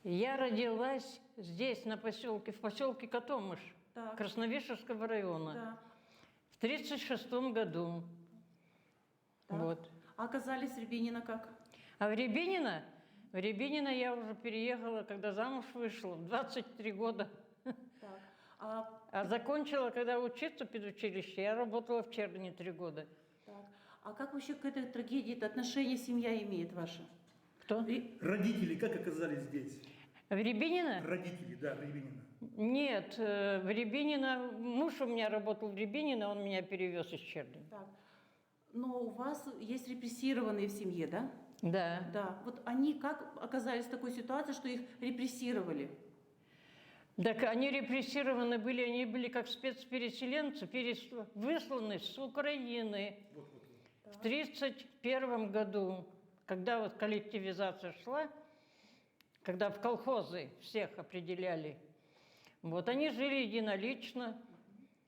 Я родилась здесь, в поселке Котомыш, Так. Красновишерского района, Да. в 1936 году. Так. Вот. А оказались в Рябинино как? А в Рябинино я уже переехала, когда замуж вышла, в 23 года. Так. А, А закончила, когда учиться в педучилище, я работала в Черне 3 года. так. А как вообще к этой трагедии отношение семья имеет ваша? Кто? Родители как оказались здесь? В Рябинино? Родители, да, Рябинина. Нет, в Рябинино, муж у меня работал в Рябинино, он меня перевез из Черни. Так. Но у вас есть репрессированные в семье, да? Да. Да. Вот они как оказались в такой ситуации, что их репрессировали? Так они репрессированы были, они были как спецпереселенцы, высланы с Украины в 1931 году, когда вот коллективизация шла, когда в колхозы всех определяли. Вот они жили единолично,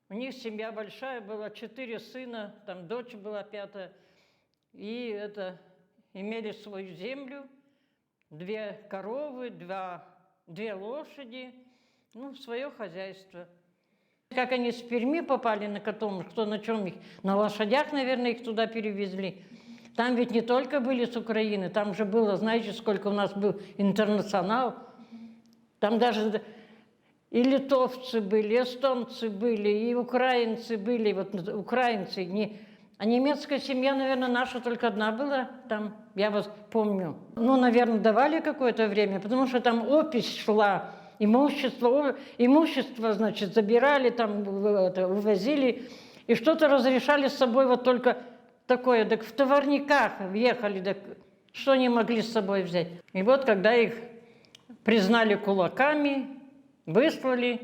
у них семья большая была, 4 сына, там дочь была 5, и имели свою землю, 2 коровы, 2 лошади, ну, свое хозяйство. Как они с Перми попали на Котомыш, кто на чем их, на лошадях, наверное, их туда перевезли. Там ведь не только были с Украины, там же было, знаете, сколько у нас был интернационал. Там даже и литовцы были, и эстонцы были, и украинцы были. Вот украинцы, а немецкая семья, наверное, наша только одна была там, я вот помню. Ну, наверное, давали какое-то время, потому что там опись шла, имущество, значит, забирали, там увозили, и что-то разрешали с собой вот только такое, так в товарниках въехали, так что они могли с собой взять. И вот когда их признали кулаками, выслали,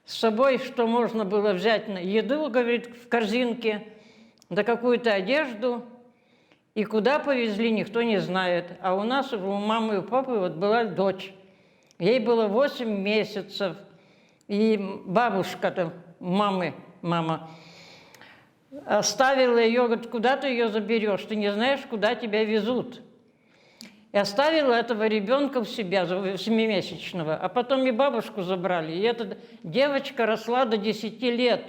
с собой, что можно было взять на еду, говорит, в корзинке, да какую-то одежду, и куда повезли, никто не знает. А у нас, у мамы и у папы вот была дочь, ей было 8 месяцев, и бабушка-то, мама, оставила ее, говорит, куда ты ее заберешь, ты не знаешь, куда тебя везут. И оставила этого ребенка в себя, 7-месячного, а потом и бабушку забрали. И эта девочка росла до 10 лет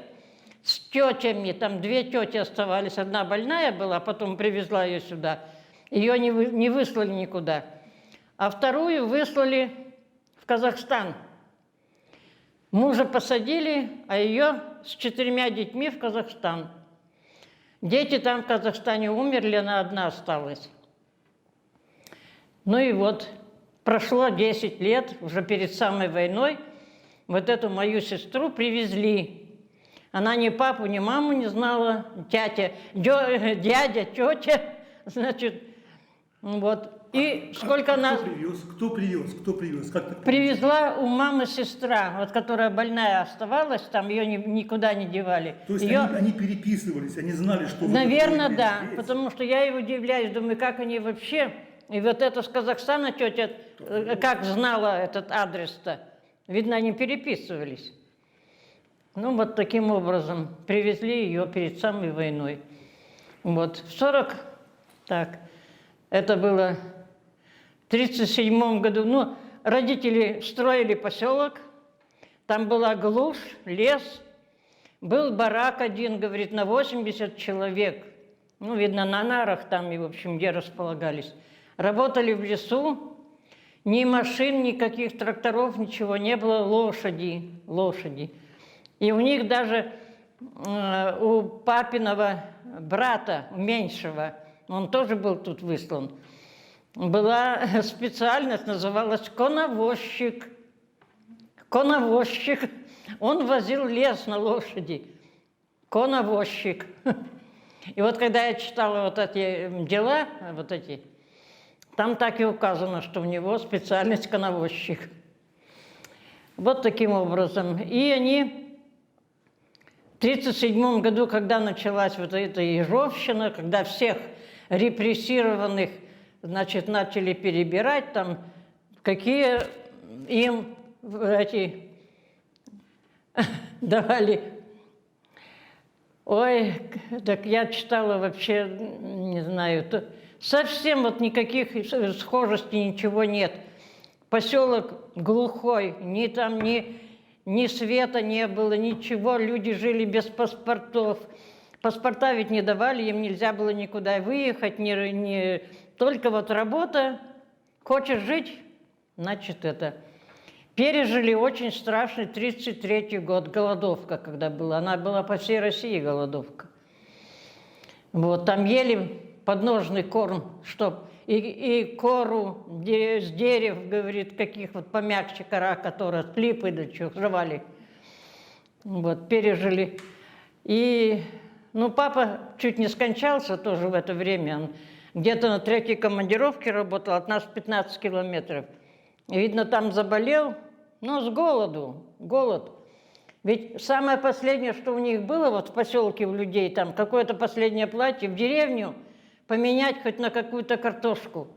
с тетями, там 2 тети оставались, одна больная была, потом привезла ее сюда, ее не выслали никуда, а вторую выслали в Казахстан. Мужа посадили, а ее с 4 детьми в Казахстан. Дети там в Казахстане умерли, она одна осталась. Ну и вот, прошло 10 лет, уже перед самой войной, вот эту мою сестру привезли. Она ни папу, ни маму не знала, дядя, тетя, значит, вот. И сколько она... Кто привез? Как так привезла у мамы сестра, вот которая больная оставалась, там ее никуда не девали. То есть они переписывались, они знали, что... Наверное, да, потому что я и удивляюсь, думаю, как они вообще... И вот это с Казахстана тетя, как знала этот адрес-то, видно, они переписывались. Ну, вот таким образом привезли ее перед самой войной. Вот, это было в 1937 году, ну, родители строили поселок, там была глушь, лес, был барак один, говорит, на 80 человек, ну, видно, на нарах там и, в общем, где располагались. Работали в лесу, ни машин, никаких тракторов, ничего не было, лошади. И у них даже у папиного брата, меньшего, он тоже был тут выслан, была специальность, называлась коновозчик. Коновозчик. Он возил лес на лошади. Коновозчик. И вот когда я читала вот эти дела, там так и указано, что у него специальность коновозчик. Вот таким образом. И они в 1937 году, когда началась вот эта ежовщина, когда всех репрессированных, значит, начали перебирать, там, какие им давали. Ой, так я читала вообще, не знаю, совсем вот никаких схожестей, ничего нет. Поселок глухой, ни света не было, ничего, люди жили без паспортов. Паспорта ведь не давали, им нельзя было никуда выехать, только вот работа. Хочешь жить, значит это. Пережили очень страшный 1933 год, голодовка, когда была. Она была по всей России, голодовка. Вот, там ели подножный корм, и кору с дерев, говорит, каких вот помягче кора, которые от липы до чего жевали. Вот, пережили. И, ну, папа чуть не скончался тоже в это время. Он где-то на третьей командировке работал, от нас 15 километров. Видно, там заболел, но с голод. Ведь самое последнее, что у них было вот в поселке у людей, там какое-то последнее платье в деревню поменять хоть на какую-то картошку.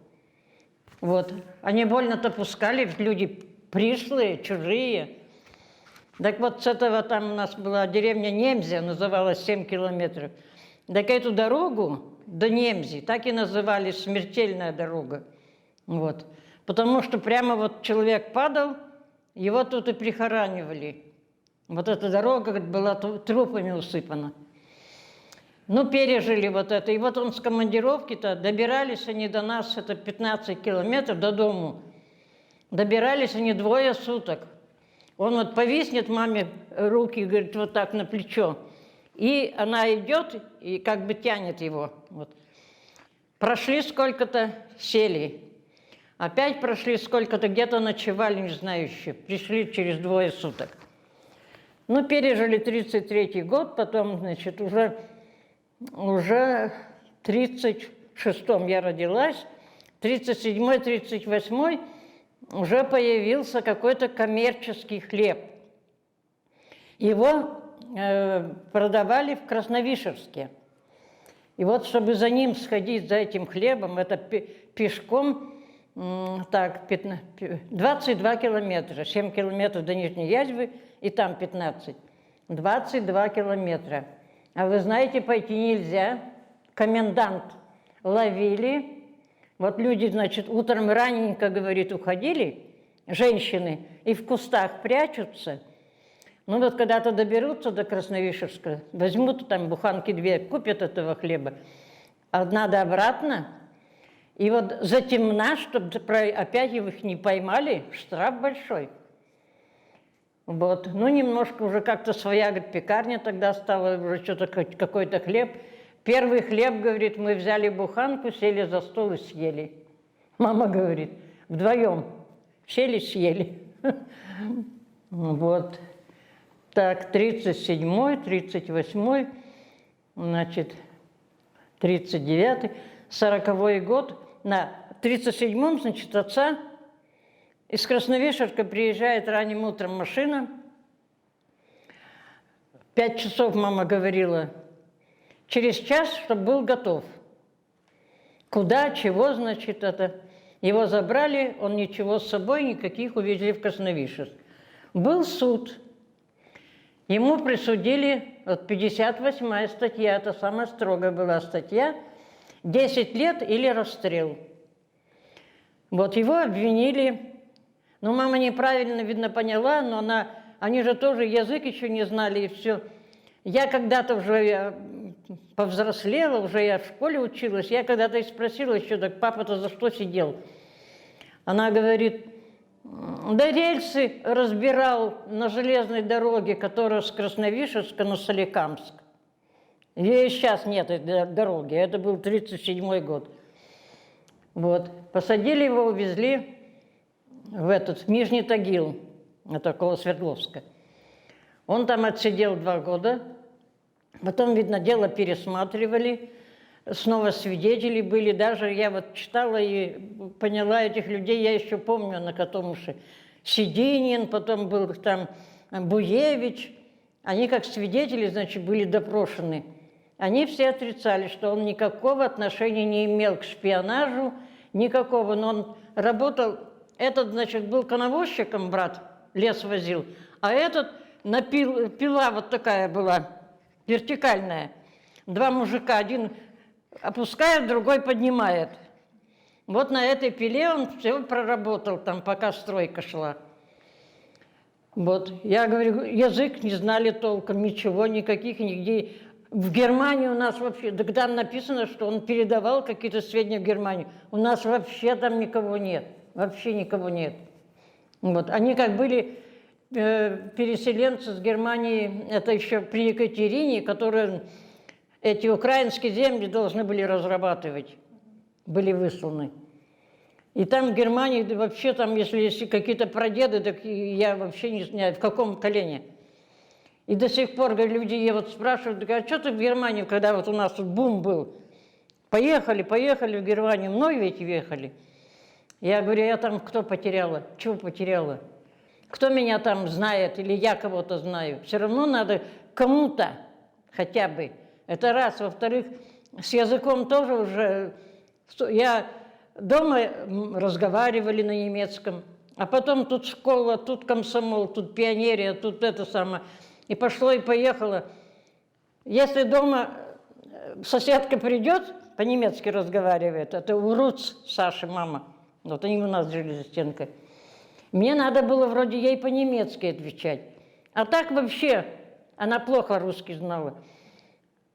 Вот. Они больно-то пускали, люди пришлые, чужие. Так вот с этого там у нас была деревня Немзя, называлась 7 километров. Так эту дорогу до Немзи так и называли смертельная дорога. Вот. Потому что прямо вот человек падал, его тут и прихоранивали. Вот эта дорога была трупами усыпана. Ну, пережили вот это. И вот он с командировки-то, добирались они до нас, это 15 километров до дому. Добирались они 2 суток. Он вот повиснет маме руки, говорит, вот так на плечо. И она идет и как бы тянет его. Вот. Прошли сколько-то, сели. Опять прошли сколько-то, где-то ночевали, не знаю еще. Пришли через 2 суток. Ну, пережили 1933 год, потом, значит, уже в 1936-м я родилась, в 1937-й, 1938-й уже появился какой-то коммерческий хлеб. Его продавали в Красновишерске. И вот, чтобы за ним сходить, за этим хлебом, это пешком, так, 22 километра, 7 километров до Нижней Язьвы, и там 15. 22 километра. А вы знаете, пойти нельзя. Комендант ловили. Вот люди, значит, утром раненько, говорит, уходили, женщины, и в кустах прячутся. Ну вот когда-то доберутся до Красновишерска, возьмут там буханки 2, купят этого хлеба. А надо обратно. И вот затемна, чтобы опять их не поймали, штраф большой. Вот. Ну, немножко уже как-то своя, говорит, пекарня тогда стала, уже что-то, какой-то хлеб. Первый хлеб, говорит, мы взяли буханку, сели за стол и съели. Мама говорит, вдвоем сели, съели. Вот. Так, 37-й, 38-й, значит, 39-й, 40-й год. На 37-м, значит, отца из Красновишерска приезжает ранним утром машина. 5 часов, мама говорила, через час, чтобы был готов. Куда, чего, значит, это. Его забрали, он ничего с собой, никаких, увезли в Красновишерск. Был суд. Ему присудили, вот 58-я статья, это самая строгая была статья, 10 лет или расстрел. Вот его обвинили. Ну, мама неправильно, видно, поняла, но они же тоже язык еще не знали, и все. Я когда-то уже повзрослела, уже я в школе училась, я когда-то и спросила еще, так папа-то за что сидел? Она говорит, да рельсы разбирал на железной дороге, которая с Красновишерска на Соликамск. И сейчас нет этой дороги, это был 1937 год. Вот. Посадили его, увезли в Нижний Тагил, это около Свердловска. Он там отсидел 2 года, потом, видно, дело пересматривали, снова свидетели были, даже я вот читала и поняла этих людей, я еще помню на Котомуше. Сидинин, потом был там Буевич, они как свидетели, значит, были допрошены. Они все отрицали, что он никакого отношения не имел к шпионажу, никакого, но он работал, этот, значит, был коновозчиком, брат, лес возил, а этот пила вот такая была, вертикальная. 2 мужика, один опускает, другой поднимает. Вот на этой пиле он все проработал там, пока стройка шла. Вот. Я говорю, язык не знали толком, ничего, никаких, нигде. В Германии у нас вообще, да там написано, что он передавал какие-то сведения в Германию. У нас вообще там никого нет, вообще никого нет. Вот. Они как были переселенцы с Германии, это еще при Екатерине, которые эти украинские земли должны были разрабатывать, были высланы. И там в Германии вообще, там, если есть какие-то прадеды, так я вообще не знаю, в каком колене. И до сих пор люди вот спрашивают, а что ты в Германии, когда вот у нас тут бум был? Поехали в Германию, мной ведь ехали. Я говорю, я там кто потеряла? Чего потеряла? Кто меня там знает или я кого-то знаю? Все равно надо кому-то хотя бы. Это раз. Во-вторых, с языком тоже уже... Я дома разговаривали на немецком, а потом тут школа, тут комсомол, тут пионерия, тут это самое. И пошло и поехало. Если дома соседка придет, по-немецки разговаривает, это Уруц, Саша, мама. Вот они у нас жили за стенкой. Мне надо было вроде ей по-немецки отвечать. А так вообще она плохо русский знала.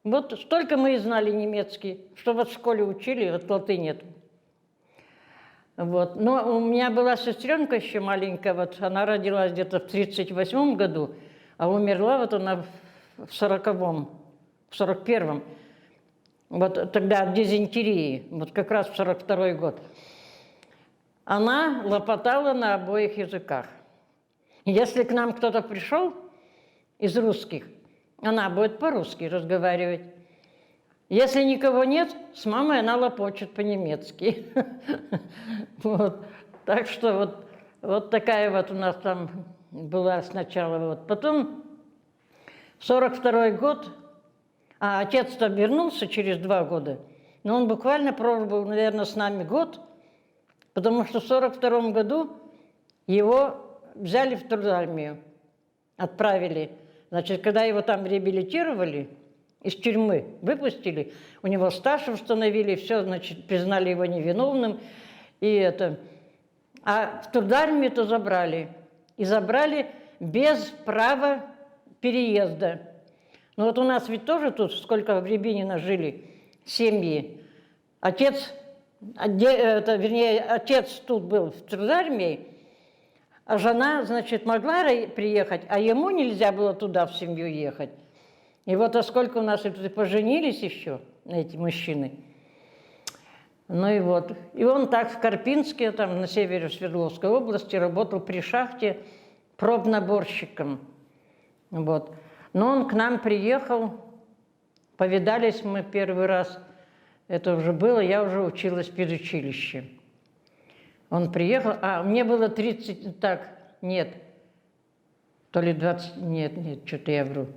Вот столько мы и знали немецкий, что вот в школе учили, вот латынь нет. Вот. Но у меня была сестренка еще маленькая, вот она родилась где-то в 1938 году, а умерла вот она в 1940-м, в 1941-м. Вот тогда от дизентерии, вот как раз в 1942 год. Она лопотала на обоих языках. Если к нам кто-то пришел из русских, она будет по-русски разговаривать. Если никого нет, с мамой она лопочет по-немецки. Вот. Так что вот такая вот у нас там была сначала. Вот. Потом 1942 год, а отец-то вернулся через 2 года, но он буквально пробыл, наверное, с нами год, потому что в 1942 году его взяли в трудармию, отправили. Значит, когда его там реабилитировали, из тюрьмы выпустили, у него стаж установили, все, значит, признали его невиновным. И это. А в трудармию-то забрали. И забрали без права переезда. Ну вот у нас ведь тоже тут, сколько в Рябинино жили, семьи. Отец, вернее, отец тут был в трудармии, а жена, значит, могла приехать, а ему нельзя было туда в семью ехать. И вот сколько у нас тут поженились еще, эти мужчины. Ну и вот. И он так в Карпинске, там на севере Свердловской области, работал при шахте пробнаборщиком. Вот. Но он к нам приехал, повидались мы первый раз. Это уже было, я уже училась в педучилище. Он приехал, мне было 30, так, нет, то ли 20, нет, что-то я вру.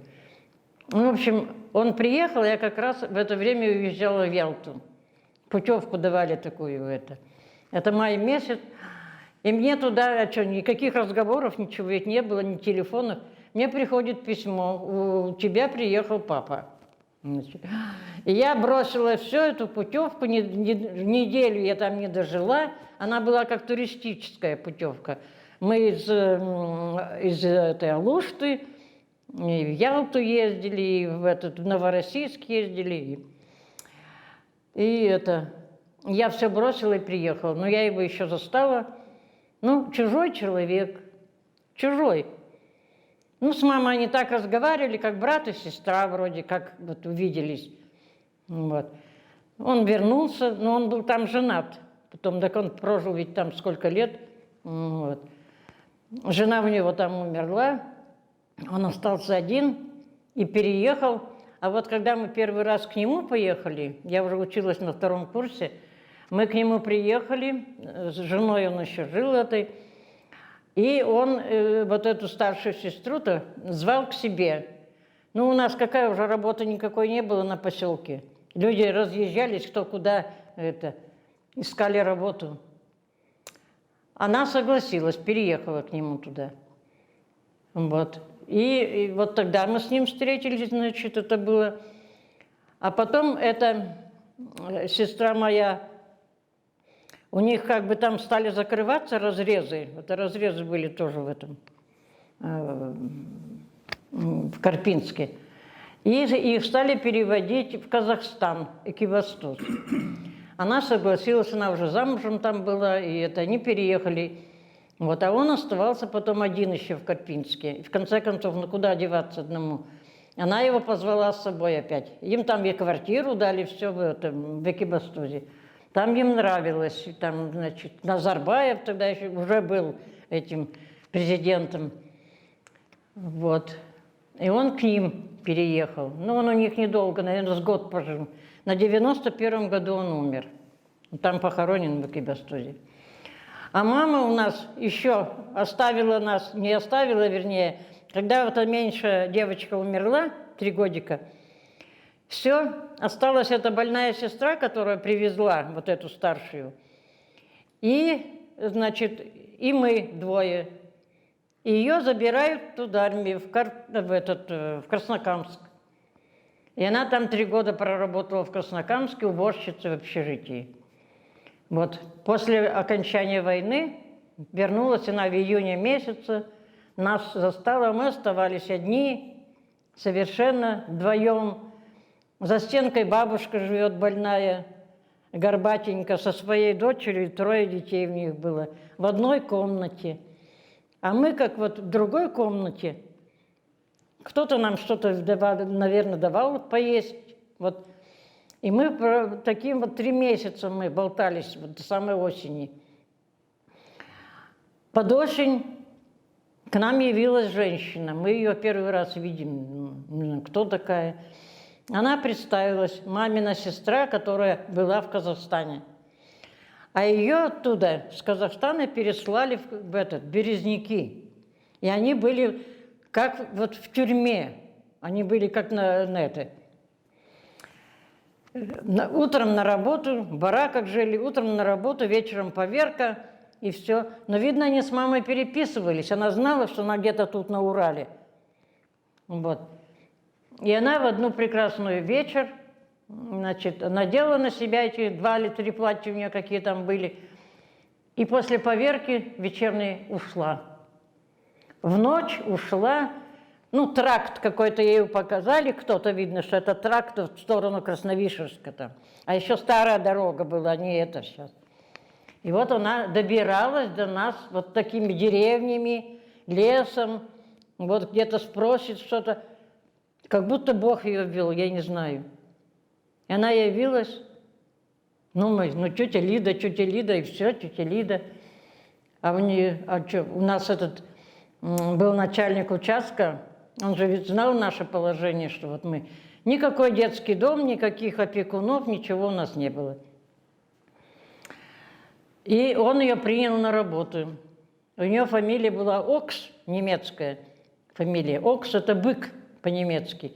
Ну, в общем, он приехал, я как раз в это время уезжала в Ялту. Путевку давали такую, это май месяц. И мне туда, никаких разговоров, ничего ведь не было, ни телефонов. Мне приходит письмо, у тебя приехал папа. И я бросила всю эту путевку, неделю я там не дожила. Она была как туристическая путевка. Мы из этой Алушты и в Ялту ездили, и в Новороссийск ездили. Я все бросила и приехала. Но я его еще застала. Ну, чужой человек, чужой. Ну, с мамой они так разговаривали, как брат и сестра вроде, как вот увиделись. Вот. Он вернулся, но он был там женат. Потом, так он прожил ведь там сколько лет. Вот. Жена у него там умерла, он остался один и переехал. А вот когда мы первый раз к нему поехали, я уже училась на 2-м курсе, мы к нему приехали, с женой он еще жил этой, и он вот эту старшую сестру-то звал к себе. Ну, у нас какая уже работа никакой не было на поселке. Люди разъезжались, кто куда, искали работу. Она согласилась, переехала к нему туда. Вот. И вот тогда мы с ним встретились, значит, это было. А потом эта сестра моя У них как бы там стали закрываться разрезы. Это разрезы были тоже в этом, в Карпинске. И их стали переводить в Казахстан, Экибастуз. Она согласилась, она уже замужем там была, и это они переехали. Вот, а он оставался потом один еще в Карпинске. И в конце концов, ну куда деваться одному? Она его позвала с собой опять. Им там и квартиру дали, все в Экибастузе. Там им нравилось. И там, значит, Назарбаев тогда еще уже был этим президентом. Вот. И он к ним переехал. Ну, он у них недолго, наверное, с год пожил. На 91-м году он умер. Там похоронен в Экибастузе. А мама у нас еще оставила нас, не оставила, вернее, когда вот эта меньшая девочка умерла, 3 годика, все, осталась эта больная сестра, которая привезла вот эту старшую. И, значит, и мы двое. И ее забирают туда, в Краснокамск. И она там 3 года проработала в Краснокамске уборщицей в общежитии. Вот. После окончания войны вернулась она в июне месяце, нас застала, мы оставались одни, совершенно вдвоем. За стенкой бабушка живет больная, горбатенькая, со своей дочерью, 3 детей у них было, в одной комнате. А мы как вот в другой комнате, кто-то нам что-то, наверное, давал поесть. Вот. И мы таким вот 3 месяца мы болтались вот до самой осени. Под осень к нам явилась женщина. Мы ее первый раз видим. Не знаю, кто такая. Она представилась, мамина сестра, которая была в Казахстане. А ее оттуда, с Казахстана, переслали в Березники. И они были как вот в тюрьме. Они были как утром на работу, в бараках жили, утром на работу, вечером поверка, и все. Но, видно, они с мамой переписывались. Она знала, что она где-то тут на Урале. Вот. И она в одну прекрасную вечер, значит, надела на себя эти 2 или 3 платья у нее какие там были, и после поверки вечерней ушла. В ночь ушла. Ну, тракт какой-то ей показали, кто-то, видно, что это тракт в сторону Красновишерска там. А еще старая дорога была, не это сейчас. И вот она добиралась до нас вот такими деревнями, лесом, вот где-то спросит что-то, как будто Бог ее ввел, я не знаю. И она явилась, тетя Лида, и все, тетя Лида. У нас этот был начальник участка, он же ведь знал наше положение, что вот мы... Никакой детский дом, никаких опекунов, ничего у нас не было. И он ее принял на работу. У нее фамилия была Окс, немецкая фамилия. Окс – это бык по-немецки.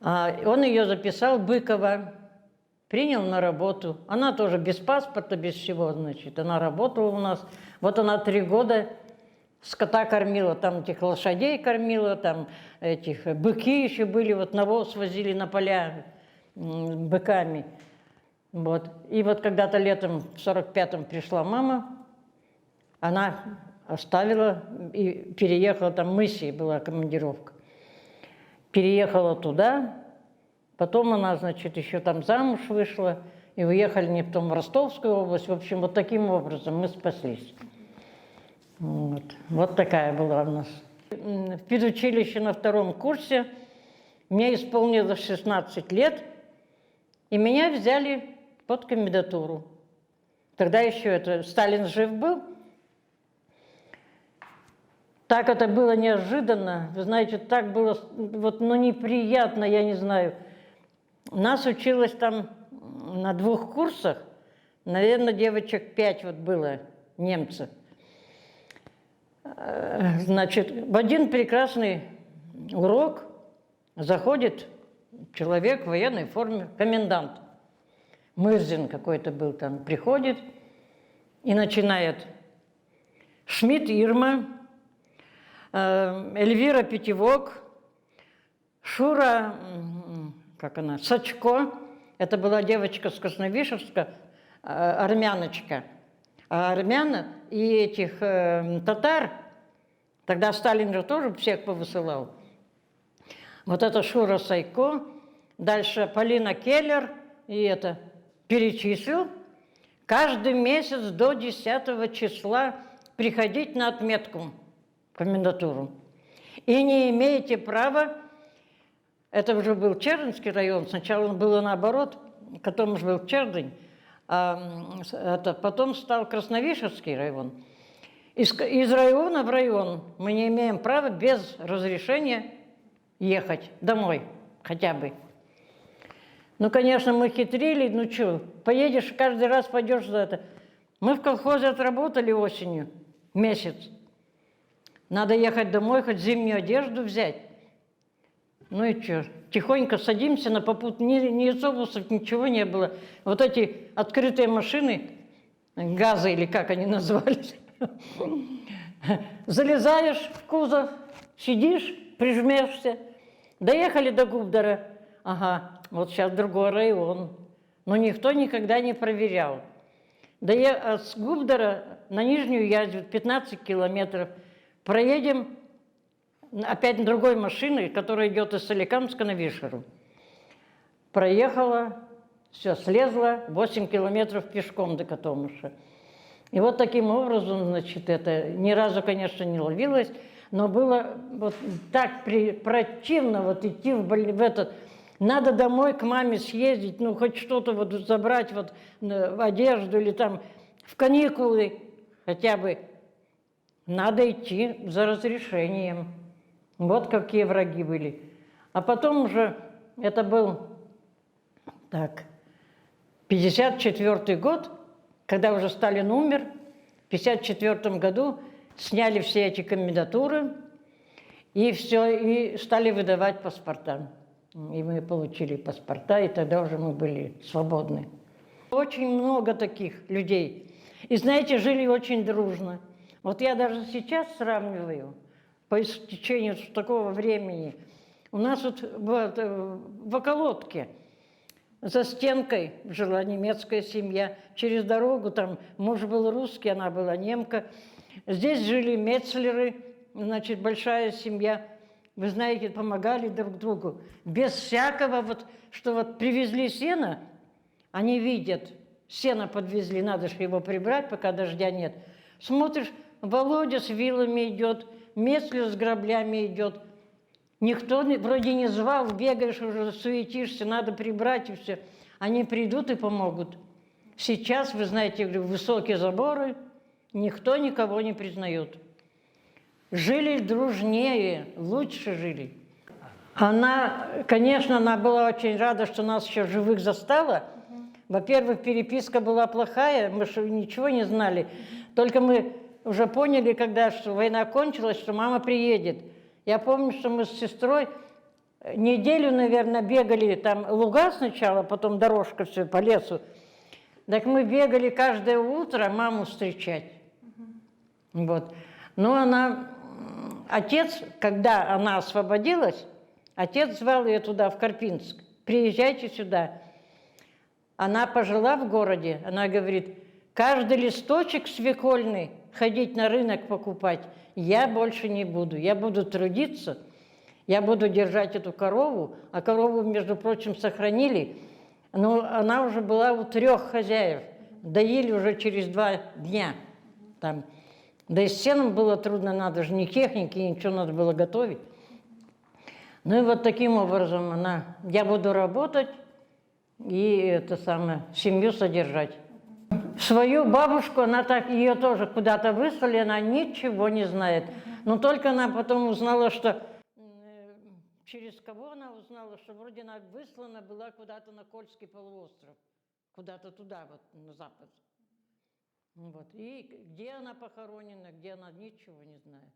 Он ее записал, Быкова, принял на работу. Она тоже без паспорта, без всего, значит. Она работала у нас. Вот она 3 года... Скота кормила, там этих лошадей кормила, там этих быки еще были, вот навоз возили на поля быками. Вот. И вот когда-то летом в 45-м пришла мама, она оставила и переехала, там в Мысе была командировка. Переехала туда, потом она, значит, еще там замуж вышла, и уехали не потом в Ростовскую область. В общем, вот таким образом мы спаслись. Вот такая была у нас. В педучилище на 2-м курсе мне исполнилось 16 лет, и меня взяли под комендатуру. Тогда еще Сталин жив был. Так это было неожиданно. Вы знаете, так было неприятно, я не знаю. Нас училось там на 2 курсах, наверное, девочек 5 вот было, немцев. Значит, в один прекрасный урок заходит человек в военной форме, комендант. Мырзин какой-то был там, приходит и начинает. Шмидт Ирма, Эльвира Пятивок, Шура, Сачко, это была девочка с Красновишерска, армяночка. А армян и этих татар, тогда Сталин же тоже всех повысылал. Вот это Шура Сайко, дальше Полина Келлер, и это перечислил. Каждый месяц до 10 числа приходить на отметку в комендатуру. И не имеете права, это уже был Чердынский район, сначала он было наоборот, потом уже был Чердынь, а потом стал Красновишерский район. Из района в район мы не имеем права без разрешения ехать домой хотя бы. Ну, конечно, мы хитрили, ну что, поедешь, каждый раз пойдешь за это. Мы в колхозе отработали осенью месяц. Надо ехать домой, хоть зимнюю одежду взять. Ну и что, тихонько садимся на попутный, ни автобусов, ничего не было. Вот эти открытые машины, газы или как они назывались. Залезаешь в кузов, сидишь, прижмешься. Доехали до Губдара. Ага, вот сейчас другой район. Но никто никогда не проверял. С Губдара на Нижнюю Язву 15 километров. Проедем опять другой машиной, которая идет из Соликамска на Вишеру. Проехала, все, слезла, 8 километров пешком до Котомыша. И вот таким образом, значит, это ни разу, конечно, не ловилось, но было вот так противно вот идти в этот... Надо домой к маме съездить, ну, хоть что-то вот забрать, вот одежду или там в каникулы хотя бы. Надо идти за разрешением. Вот какие враги были. А потом уже, это был, так, 54-й год, когда уже Сталин умер, в 54 году сняли все эти комендатуры, и все, и стали выдавать паспорта. И мы получили паспорта, и тогда уже мы были свободны. Очень много таких людей. И, знаете, жили очень дружно. Вот я даже сейчас сравниваю, по истечению такого времени, у нас вот в околотке за стенкой жила немецкая семья, через дорогу там муж был русский, она была немка. Здесь жили Мецлеры, значит, большая семья. Вы знаете, помогали друг другу. Без всякого, вот, что вот привезли сено, они видят, сено подвезли, надо же его прибрать, пока дождя нет. Смотришь, Володя с вилами идет, Мецлер с граблями идет. Никто вроде не звал, бегаешь уже, суетишься, надо прибрать и все. Они придут и помогут. Сейчас, вы знаете, высокие заборы, никто никого не признает. Жили дружнее, лучше жили. Она, конечно, она была очень рада, что нас еще живых застала. Во-первых, переписка была плохая, мы же ничего не знали. Только мы уже поняли, когда что война кончилась, что мама приедет. Я помню, что мы с сестрой неделю, наверное, бегали, там луга сначала, потом дорожка все по лесу. Так мы бегали каждое утро маму встречать. Вот. Но она, отец, когда она освободилась, отец звал ее туда, в Карпинск. Приезжайте сюда. Она пожила в городе, она говорит, каждый листочек свекольный ходить на рынок покупать я больше не буду. Я буду трудиться, я буду держать эту корову, а корову, между прочим, сохранили. Но она уже была у 3 хозяев, доили уже через 2 дня. Там. Да и с сеном было трудно, надо же ни техники, ничего надо было готовить. Ну и вот таким образом я буду работать и это самое, семью содержать. Свою бабушку, она так, ее тоже куда-то выслали, она ничего не знает. Но только она потом узнала, что... Через кого она узнала, что вроде она выслана была куда-то на Кольский полуостров. Куда-то туда, вот, на запад. Вот. И где она похоронена, где она, ничего не знает.